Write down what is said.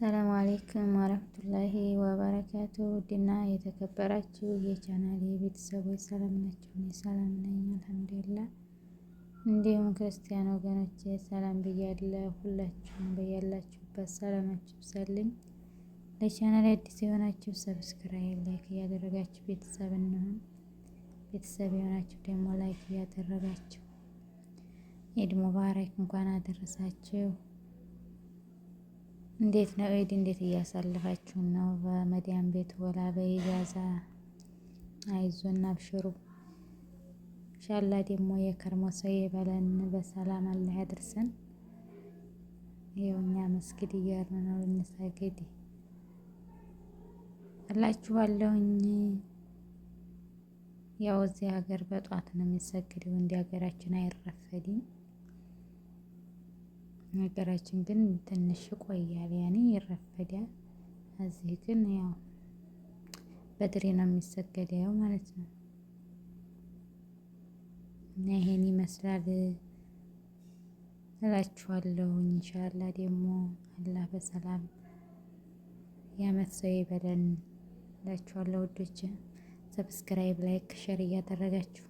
ሰላም አሌይኩም ወረህመቱላሂ ወበረካቱ። ውድና የተከበራችሁ የቻናሌ ቤተሰቦች ሰላም ናቸው? እኔ ሰላም ነኝ አልሐምዱሊላህ። እንዲሁም ክርስቲያን ወገኖቼ ሰላም ብያለሁ። ሁላችሁም በያላችሁበት ሰላማችሁ ይብዛልኝ። ለቻናሌ አዲስ የሆናችሁ ሰብስክራይብ፣ ላይክ እያደረጋችሁ ቤተሰብ እንሁን። ቤተሰብ የሆናችሁ ደግሞ ላይክ እያደረጋችሁ ኢድ ሙባረክ እንኳን አደረሳችሁ። እንዴት ነው ኢድ? እንዴት እያሳለፋችሁ ነው? በመዲያም ቤት ወላ በኢጃዛ? አይዞን አብሽሩ። ኢንሻአላህ ደግሞ የከርሞ ሰው ይበለን፣ በሰላም አላህ ያድርሰን። ይኸው እኛ መስጊድ እያልን ነው ልንሰግድ እላችኋለሁኝ። ያው እዚህ ሀገር በጧት ነው የሚሰግደው፣ እንደ ሀገራችን አይረፈድም። ሀገራችን ግን ትንሽ ይቆያል፣ ያኔ ይረፈዳል። እዚህ ግን ያው በድሬ ነው የሚሰገደው ማለት ነው። እና ይሄን ይመስላል እላችኋለሁ። ኢንሻአላህ ደግሞ አላህ በሰላም የዓመት ሰው ይበለን እላችኋለሁ። ውዶች ሰብስክራይብ፣ ላይክ፣ ሼር እያደረጋችሁ